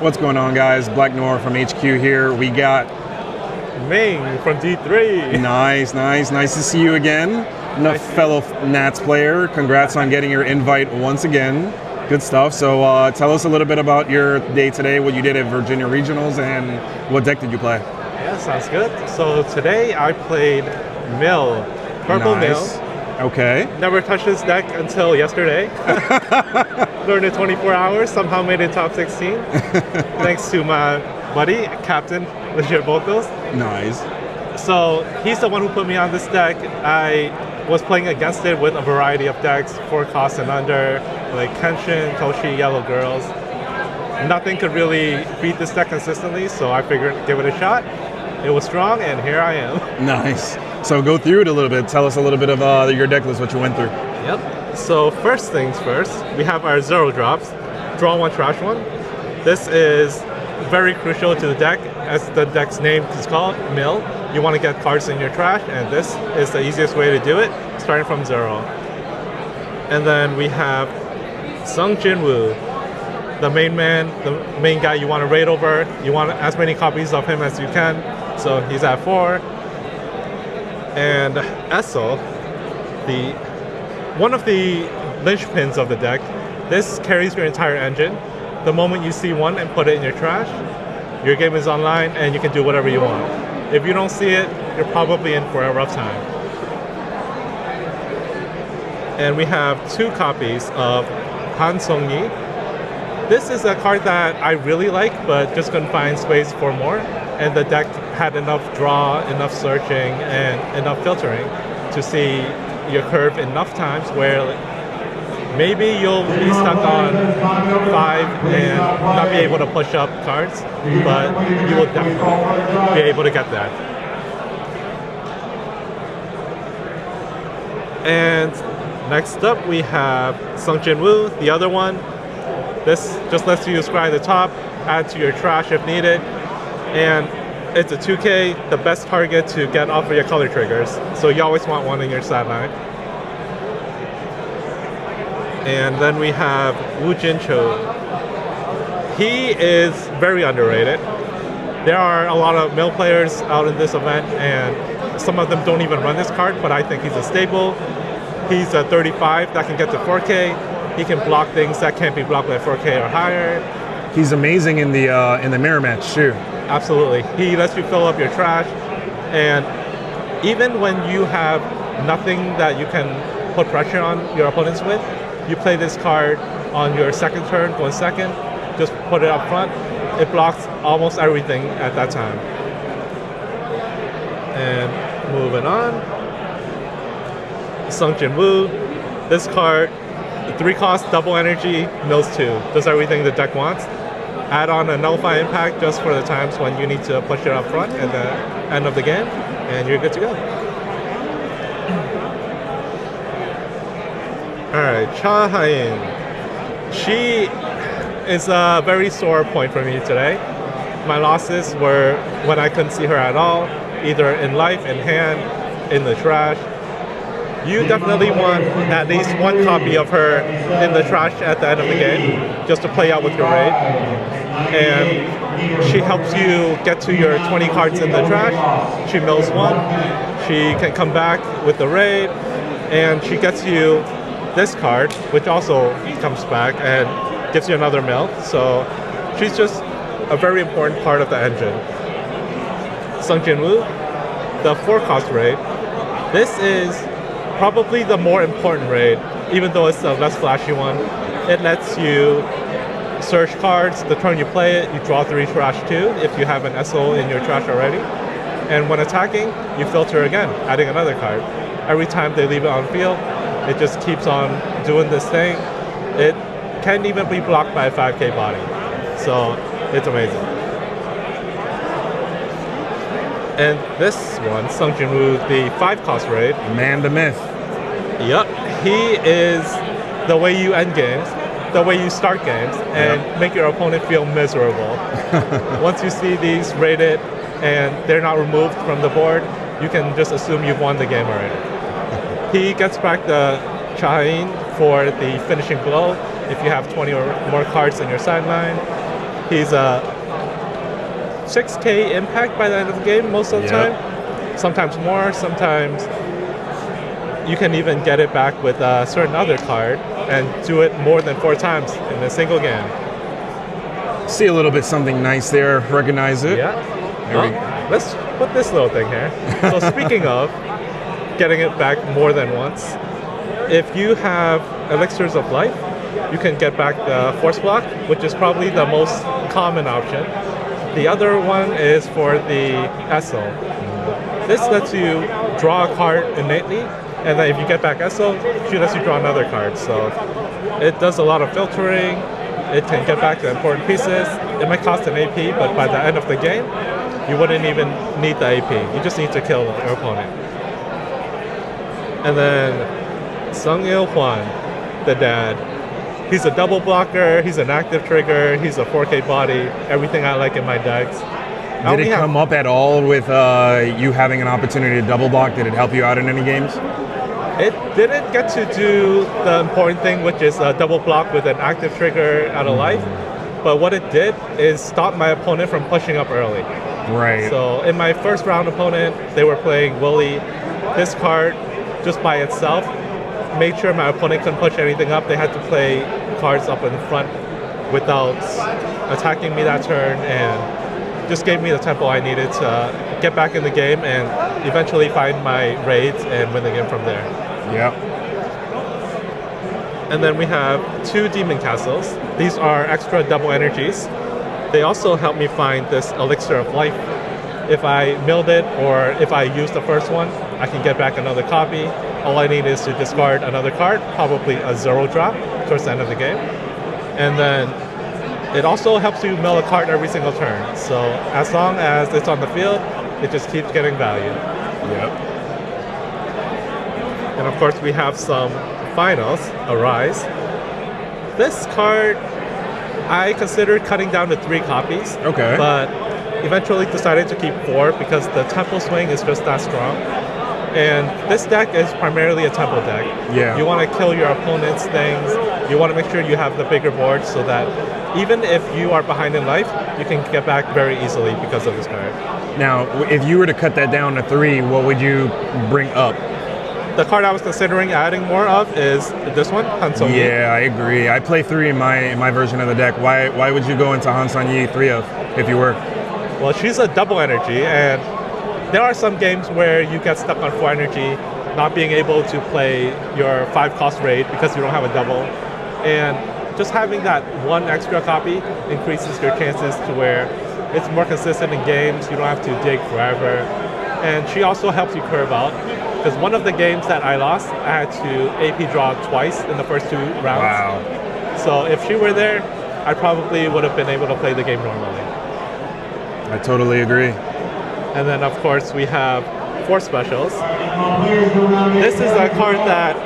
What's going on, guys? Black Noir from HQ here. We got Ming from D3. Nice to see you again. Fellow Nats player. Congrats on getting your invite once again. Good stuff. So tell us a little bit about your day today, what you did at Virginia Regionals, and what deck did you play? Yeah, sounds good. So today I played Mill, Purple Nice. Mill. Okay. Never touched this deck until yesterday. Learned it 24 hours, somehow made it top 16. Thanks to my buddy, Captain Legit Vocals. Nice. So he's the one who put me on this deck. I was playing against it with a variety of decks, 4 costs and under, like Kenshin, Toshi, Yellow Girls. Nothing could really beat this deck consistently, so I figured give it a shot. It was strong, and here I am. Nice. So go through it a little bit. Tell us a little bit of your deck list, what you went through. Yep. So first things first, we have our 0 drops. Draw 1, trash 1. This is very crucial to the deck, as the deck's name is called, Mill. You want to get cards in your trash, and this is the easiest way to do it, starting from 0. And then we have Sung Jinwoo, the main man, the main guy you want to raid over. You want as many copies of him as you can, so he's at 4. And Essel, one of the linchpins of the deck. This carries your entire engine. The moment you see one and put it in your trash, your game is online and you can do whatever you want. If you don't see it, you're probably in for a rough time. And we have 2 copies of Han Song-yi. This is a card that I really like, but just couldn't find space for more. And the deck had enough draw, enough searching, and enough filtering to see your curve enough times where maybe you'll be stuck on 5 and not be able to push up cards, but you will definitely be able to get that. And next up we have Sung Jinwoo, the other one. This just lets you scry the top, add to your trash if needed, and it's a 2K, the best target to get off of your color triggers. So you always want one in your sideline. And then we have Woo Jin-cho. He is very underrated. There are a lot of Mill players out in this event, and some of them don't even run this card, but I think he's a staple. He's a 35 that can get to 4K. He can block things that can't be blocked by 4K or higher. He's amazing in the mirror match too. Absolutely. He lets you fill up your trash, and even when you have nothing that you can put pressure on your opponents with, you play this card on your second turn, 1 second, just put it up front. It blocks almost everything at that time. And moving on, Sung Jinwoo. This card, 3 cost, double energy, mills 2. Does everything the deck wants. Add on a nullify impact just for the times when you need to push it up front at the end of the game, and you're good to go. Alright, Cha Ha-in. She is a very sore point for me today. My losses were when I couldn't see her at all, either in life, in hand, in the trash. You definitely want at least 1 copy of her in the trash at the end of the game, just to play out with your raid. And she helps you get to your 20 cards in the trash. She mills 1. She can come back with the raid, and she gets you this card, which also comes back and gives you another mill. So she's just a very important part of the engine. Sung Jinwoo, the 4 cost raid. This is probably the more important raid, even though it's the less flashy one. It lets you search cards. The turn you play it, you draw 3 trash 2 if you have an SO in your trash already. And when attacking, you filter again, adding another card. Every time they leave it on field, it just keeps on doing this thing. It can even be blocked by a 5K body. So it's amazing. And this one, Sung Jinwoo, the 5 cost raid. Man the myth. Yep, he is the way you end games, the way you start games, and make your opponent feel miserable. Once you see these raided and they're not removed from the board, you can just assume you've won the game already. He gets back the Cha Ha-in for the finishing blow if you have 20 or more cards in your sideline. He's a 6k impact by the end of the game most of the time. Sometimes more, sometimes you can even get it back with a certain other card and do it more than 4 times in a single game. See a little bit something nice there. Recognize it. Yeah. Let's put this little thing here. So speaking of getting it back more than once, if you have Elixirs of Life, you can get back the Force Block, which is probably the most common option. The other one is for the Esso. This lets you draw a card innately, and then if you get back Esso, she lets you draw another card. So it does a lot of filtering. It can get back the important pieces. It might cost an AP, but by the end of the game, you wouldn't even need the AP. You just need to kill your opponent. And then Sung Il Hwan, the dad. He's a double blocker, he's an active trigger, he's a 4K body, everything I like in my decks. Did it come up at all with you having an opportunity to double block? Did it help you out in any games? It didn't get to do the important thing, which is a double block with an active trigger out of life. But what it did is stop my opponent from pushing up early. Right. So in my first round opponent, they were playing Willy. This card, just by itself, made sure my opponent couldn't push anything up. They had to play cards up in the front without attacking me that turn, and just gave me the tempo I needed to get back in the game and eventually find my raids and win the game from there. Yeah. And then we have 2 Demon Castles. These are extra double energies. They also help me find this Elixir of Life. If I milled it or if I use the first one, I can get back another copy. All I need is to discard another card, probably a 0 drop towards the end of the game. And then it also helps you mill a card every single turn. So as long as it's on the field, it just keeps getting value. Yep. And of course we have some finals, Arise. This card, I considered cutting down to 3 copies. Okay. But eventually decided to keep 4 because the tempo swing is just that strong. And this deck is primarily a tempo deck. Yeah. You want to kill your opponent's things. You want to make sure you have the bigger board so that even if you are behind in life, you can get back very easily because of this card. Now, if you were to cut that down to 3, what would you bring up? The card I was considering adding more of is this one, Han Song Yi. Yeah, I agree. I play 3 in my version of the deck. Why would you go into Han Song Yi 3 of if you were? Well, she's a double energy, and there are some games where you get stuck on 4 energy, not being able to play your 5 cost raid because you don't have a double. And just having that 1 extra copy increases your chances to where it's more consistent in games, you don't have to dig forever. And she also helps you curve out, because one of the games that I lost, I had to AP draw twice in the first 2 rounds. Wow. So if she were there, I probably would have been able to play the game normally. I totally agree. And then of course we have 4 specials. This is a card that,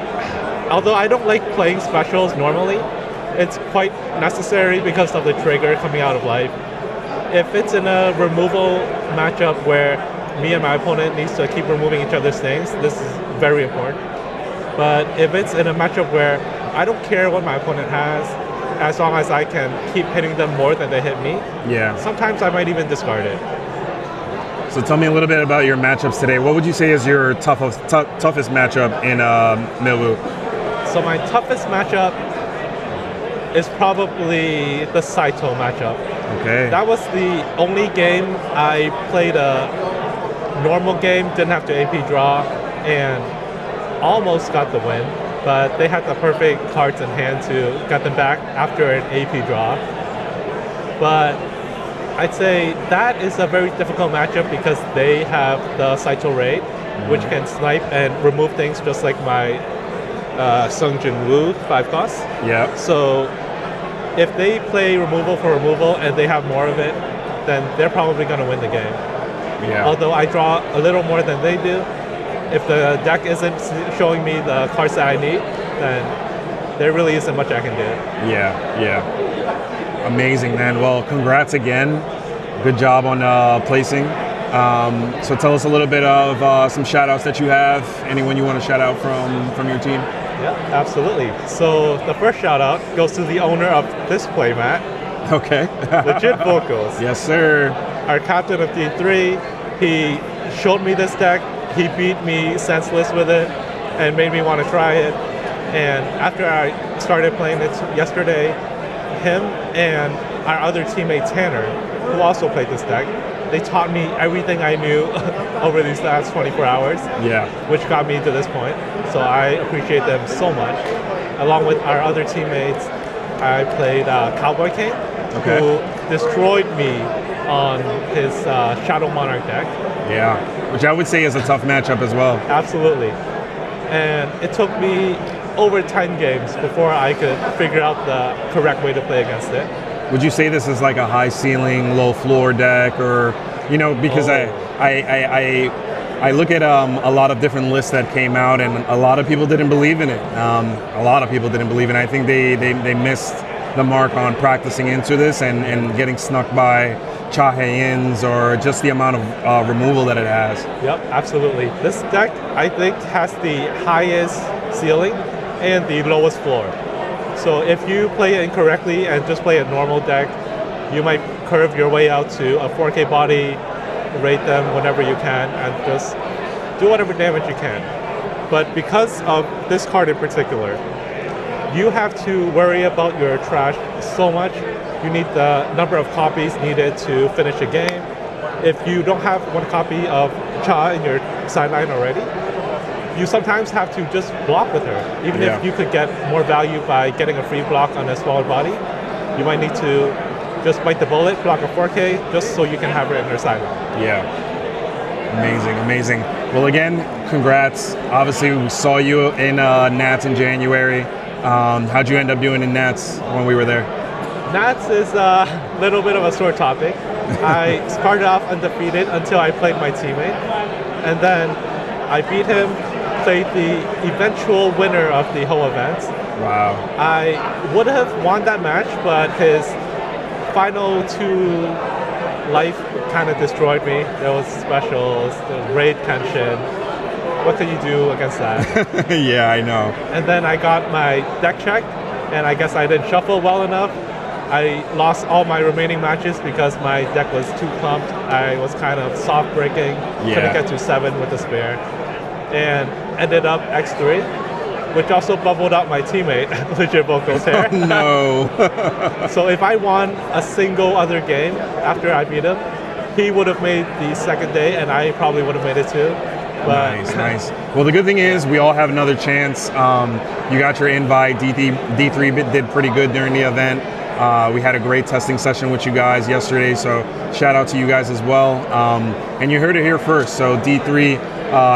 although I don't like playing specials normally, it's quite necessary because of the trigger coming out of life. If it's in a removal matchup where me and my opponent needs to keep removing each other's things, this is very important. But if it's in a matchup where I don't care what my opponent has, as long as I can keep hitting them more than they hit me, Yeah. sometimes I might even discard it. So tell me a little bit about your matchups today. What would you say is your toughest matchup in Millwoo? So my toughest matchup is probably the Saito matchup. Okay. That was the only game I played a normal game, didn't have to AP draw, and almost got the win. But they had the perfect cards in hand to get them back after an AP draw. But I'd say that is a very difficult matchup because they have the Saito Raid, which can snipe and remove things just like my Sung Jin-woo 5 cost. Yeah. So if they play removal for removal and they have more of it, then they're probably going to win the game. Yeah. Although I draw a little more than they do, if the deck isn't showing me the cards that I need, then there really isn't much I can do. Yeah. Amazing, man. Well, congrats again. Good job on placing. So tell us a little bit of some shout outs that you have. Anyone you want to shout out from your team? Yeah, absolutely. So the first shout out goes to the owner of this playmat. Okay. Legit vocals. Yes, sir. Our captain of D3, he showed me this deck. He beat me senseless with it and made me want to try it. And after I started playing it yesterday, him and our other teammate Tanner, who also played this deck, they taught me everything I knew over these last 24 hours, Yeah. which got me to this point. So I appreciate them so much. Along with our other teammates, I played Cowboy King, Okay. who destroyed me on his Shadow Monarch deck. Yeah. Which I would say is a tough matchup as well. Absolutely. And it took me over 10 games before I could figure out the correct way to play against it. Would you say this is like a high ceiling, low floor deck, or because I look at a lot of different lists that came out, and a lot of people didn't believe in it. A lot of people didn't believe in it. I think they missed the mark on practicing into this and getting snuck by Cha-Hei-Ins or just the amount of removal that it has. Yep, absolutely. This deck, I think, has the highest ceiling and the lowest floor. So if you play it incorrectly and just play a normal deck, you might curve your way out to a 4K body, rate them whenever you can, and just do whatever damage you can. But because of this card in particular, you have to worry about your trash so much. You need the number of copies needed to finish a game. If you don't have one copy of Cha in your sideline already, you sometimes have to just block with her. Even Yeah. if you could get more value by getting a free block on a smaller body, you might need to just bite the bullet, block a 4K, just so you can have her in her sideline. Yeah. Amazing, amazing. Well, again, congrats. Obviously, we saw you in Nats in January. How'd you end up doing in Nats when we were there? Nats is a little bit of a sore topic. I started off undefeated until I played my teammate, and then I beat him, played the eventual winner of the whole event. Wow. I would have won that match, but his final 2 life kind of destroyed me. There was specials, the raid tension. What can you do against that? Yeah, I know. And then I got my deck checked, and I guess I didn't shuffle well enough. I lost all my remaining matches because my deck was too clumped. I was kind of soft breaking, couldn't get to 7 with the spare, and ended up X3, which also bubbled out my teammate, Legit Vocals here. Oh, no. So if I won a single other game after I beat him, he would have made the second day, and I probably would have made it too. But Nice. Well, the good thing is we all have another chance. You got your invite. D3 did pretty good during the event. We had a great testing session with you guys yesterday, so shout out to you guys as well. And you heard it here first. So D3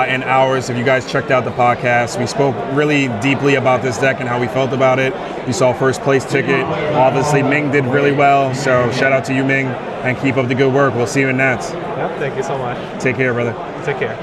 and ours, if you guys checked out the podcast, we spoke really deeply about this deck and how we felt about it. You saw first place ticket. Obviously, Ming did really well, so shout out to you, Ming, and keep up the good work. We'll see you in Nats. yeah, thank you so much. Take care, brother. Take care.